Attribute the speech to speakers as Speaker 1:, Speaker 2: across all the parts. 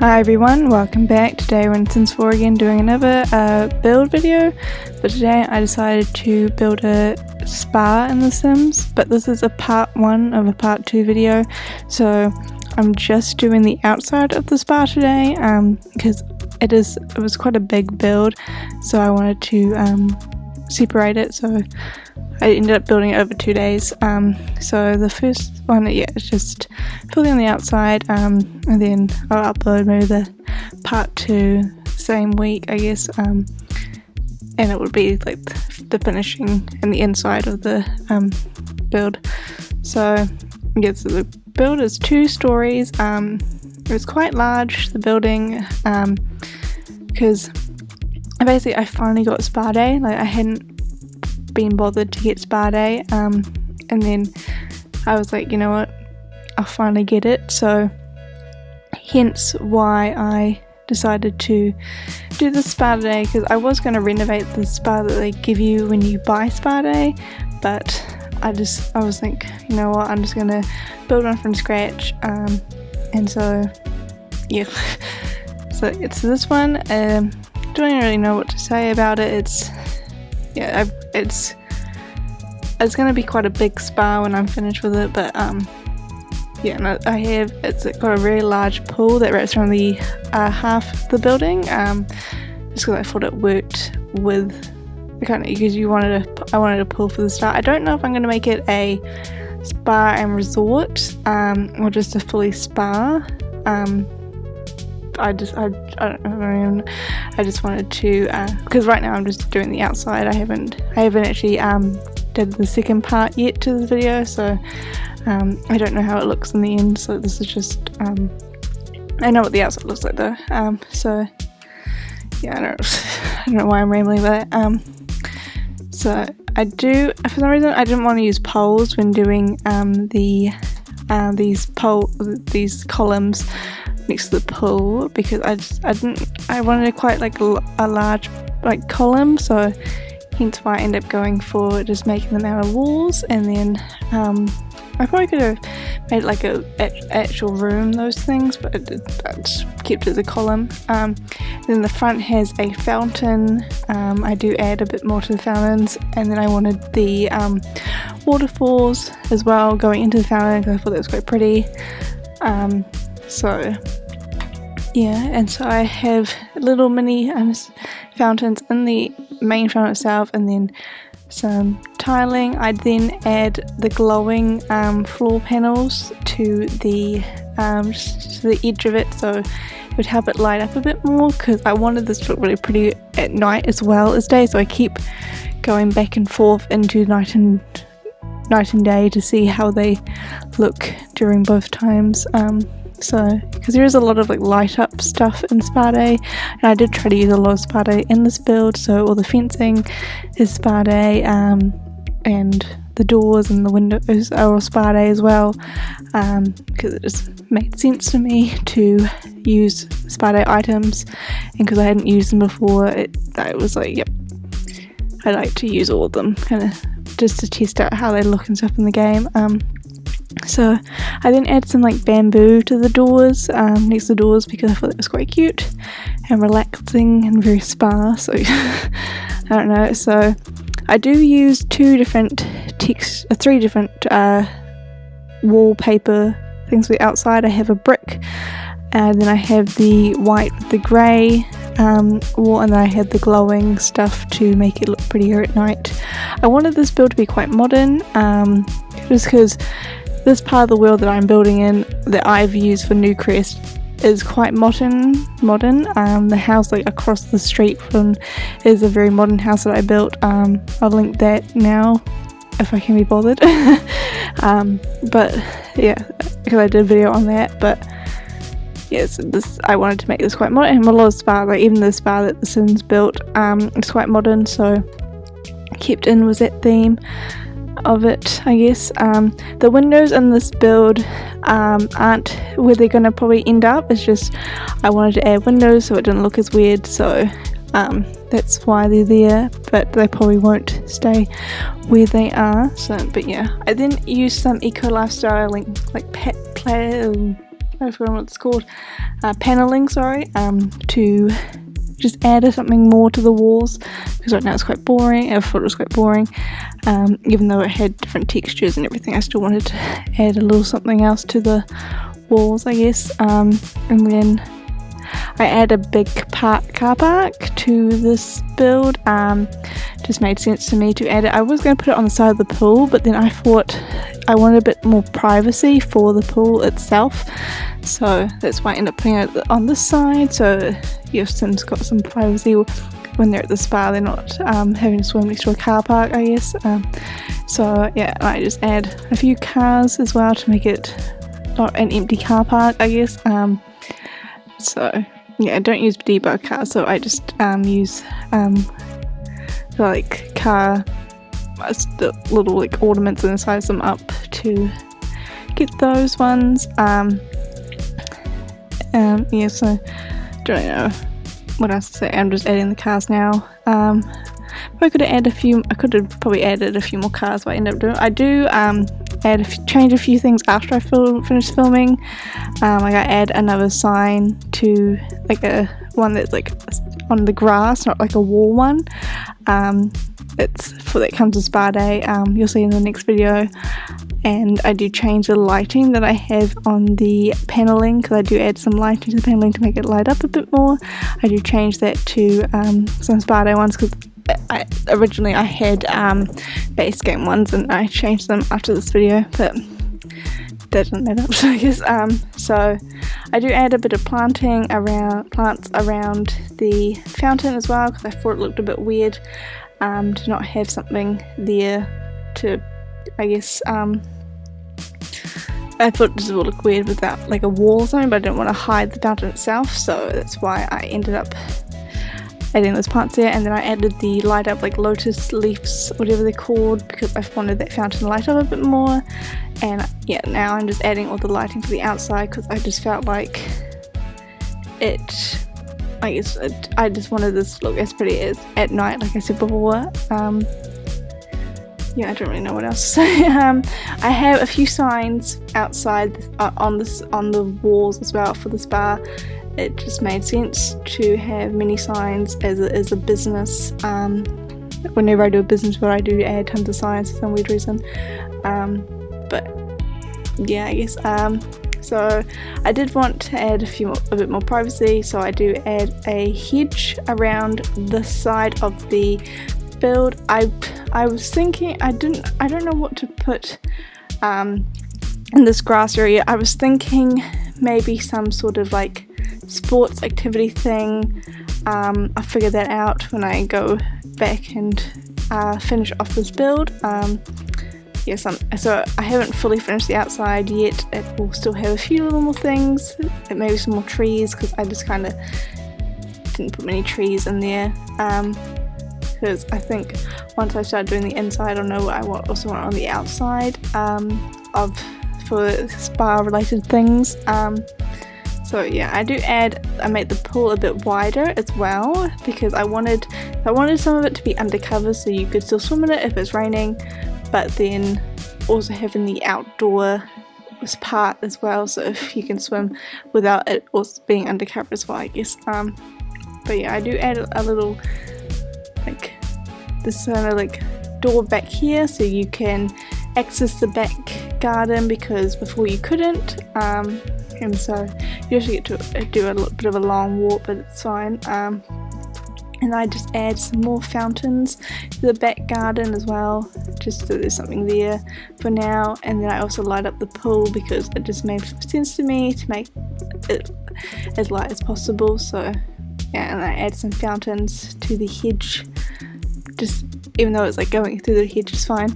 Speaker 1: Hi everyone, welcome back. Today we're in Sims 4 again doing another build video, but today I decided to build a spa in The Sims, but this is a part 1 of a part 2 video, so I'm just doing the outside of the spa today because it was quite a big build, so I wanted to separate it, so I ended up building it over 2 days. So the first one, it's just fully on the outside, and then I'll upload maybe the part 2 same week, I guess, and it would be like the finishing and the inside of the build. So yeah, so the build is 2 stories. It was quite large, the building, because basically I finally got spa day. Like, I hadn't been bothered to get spa day, and then I was like, you know what, I'll finally get it. So hence why I decided to do the spa day, because I was going to renovate the spa that they give you when you buy spa day, but I was like, you know what, I'm just going to build one from scratch, and so yeah. So it's this one. Don't really know what to say about it. It's gonna be quite a big spa when I'm finished with it, but yeah, no, it's got a very large pool that wraps around the half of the building, just because I thought it worked with the kind of, because I wanted a pool for the start. I don't know if I'm gonna make it a spa and resort, or just a fully spa. I just wanted to, because right now I'm just doing the outside. I haven't actually did the second part yet to this video, so I don't know how it looks in the end. So this is just I know what the outside looks like though. So yeah, I don't know why I'm rambling about it. So for some reason I didn't want to use poles when doing these columns next to the pool, because I wanted quite like a large like column, so hence why I ended up going for just making them out of walls. And then I probably could have made like a actual room, those things, but I just kept it as a column. Then the front has a fountain. I do add a bit more to the fountains, and then I wanted the waterfalls as well going into the fountain because I thought that was quite pretty. So yeah, and so I have little mini fountains in the main fountain itself, and then some tiling. I then add the glowing floor panels to the just to the edge of it, so it would help it light up a bit more, because I wanted this to look really pretty at night as well as day, so I keep going back and forth into night and day to see how they look during both times. So, because there is a lot of like light up stuff in spa day, and I did try to use a lot of spa day in this build, so all the fencing is spa day, and the doors and the windows are all spa day as well, because it just made sense to me to use spa day items, and because I hadn't used them before, I was like, yep, I like to use all of them, kind of just to test out how they look and stuff in the game. So I then add some like bamboo to the doors, next to the doors, because I thought it was quite cute and relaxing and very spa, so I don't know. So I do use 3 different wallpaper things for the outside. I have a brick, and then I have the white with the grey wall, and then I had the glowing stuff to make it look prettier at night. I wanted this build to be quite modern, just because this part of the world that I'm building in, that I've used for Newcrest, is quite modern. The house like across the street from is a very modern house that I built. I'll link that now if I can be bothered. But yeah, because I did a video on that. But yeah, so I wanted to make this quite modern, and a lot of spa, like even the spa that The Sims built, it's quite modern, so I kept in with that theme of it, I guess. The windows in this build aren't where they're going to probably end up. It's just I wanted to add windows so it didn't look as weird, so that's why they're there, but they probably won't stay where they are. So, but yeah, I then used some eco lifestyle like I forgot what it's called, paneling, sorry, to just add something more to the walls, because right now it's quite boring. I thought it was quite boring, even though it had different textures and everything. I still wanted to add a little something else to the walls, I guess. And then I add a big car park to this build. Just made sense to me to add it. I was going to put it on the side of the pool, but then I thought I wanted a bit more privacy for the pool itself, so that's why I ended up putting it on this side, so your Sims got some privacy when they're at the spa. They're not having to swim next to a car park, I guess. So yeah, I just add a few cars as well to make it not an empty car park, I guess. So yeah, I don't use debug cars, so I just use like car, the little like ornaments and size them up to get those ones. Yeah, so don't know what else to say. I'm just adding the cars now. I could have probably added a few more cars, but I ended up doing. I do change a few things after I finish filming. Like I add another sign to like a one that's like on the grass, not like a wall one. It's for that comes to spa day. You'll see in the next video. And I do change the lighting that I have on the paneling, because I do add some lighting to the paneling to make it light up a bit more. I do change that to some spa day ones, because originally I had base game ones and I changed them after this video, but that doesn't matter, I guess. So I do add a bit of plants around the fountain as well, because I thought it looked a bit weird to not have something there to, I guess, I thought this would look weird without like a wall or something, but I didn't want to hide the fountain itself, so that's why I ended up adding those plants there. And then I added the light up like lotus leaves, whatever they're called, because I wanted that fountain to light up a bit more. And yeah, now I'm just adding all the lighting for the outside, because I just felt like I just wanted this to look as pretty as at night, like I said before. Yeah, I don't really know what else to say. I have a few signs outside on the walls as well for the spa. It just made sense to have many signs as it is a business. Whenever I do a business where I do add tons of signs for some weird reason. But yeah, I guess. So I did want to add a bit more privacy, so I do add a hedge around the side of the build. I was thinking I don't know what to put in this grass area. I was thinking maybe some sort of like sports activity thing. I'll figure that out when I go back and finish off this build. Yeah, so I haven't fully finished the outside yet. It will still have a few little more things, maybe some more trees, because I just kind of didn't put many trees in there. Because I think once I start doing the inside, I'll know what I also want on the outside for spa related things. So yeah, I made the pool a bit wider as well, because I wanted some of it to be undercover so you could still swim in it if it's raining, but then also having the outdoor part as well, so if you can swim without it also being undercover as well, I guess. But yeah, I do add a little like this kind of like door back here so you can access the back garden, because before you couldn't, and so you actually get to do a little bit of a long walk, but it's fine. And I just add some more fountains to the back garden as well, just so there's something there for now. And then I also light up the pool, because it just made sense to me to make it as light as possible. So yeah, and I add some fountains to the hedge, just even though it's like going through the hedge is fine.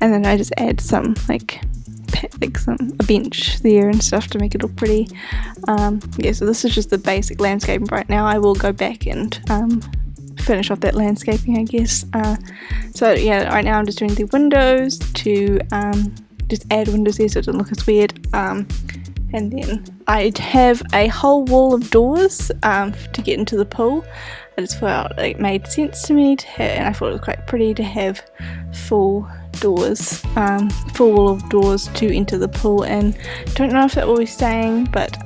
Speaker 1: And then I just add some a bench there and stuff to make it look pretty. Yeah, so this is just the basic landscaping right now. I will go back and finish off that landscaping, I guess. So yeah, right now I'm just doing the windows to just add windows there so it doesn't look as weird. And then I'd have a whole wall of doors to get into the pool. I just felt it made sense to me and I thought it was quite pretty to have full doors, full wall of doors to enter the pool, and don't know if that will be staying, but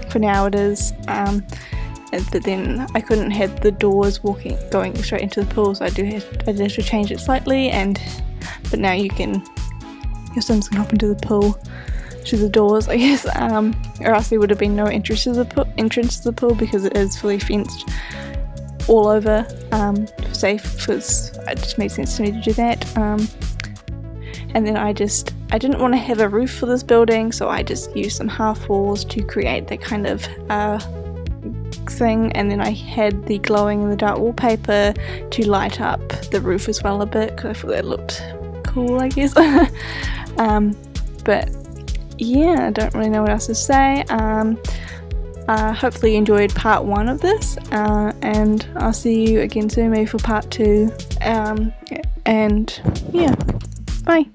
Speaker 1: for now it is. But then I couldn't have the doors going straight into the pool, so I did have to change it slightly. But now your Sims can hop into the pool through the doors, I guess, or else there would have been no entrance to the pool because it is fully fenced all over, safe, because it just made sense to me to do that. And then I didn't want to have a roof for this building, so I just used some half walls to create that kind of thing, and then I had the glowing in the dark wallpaper to light up the roof as well a bit, because I thought that looked cool, I guess. But yeah, I don't really know what else to say. Hopefully you enjoyed part 1 of this, and I'll see you again soon, maybe for part 2, and yeah, bye.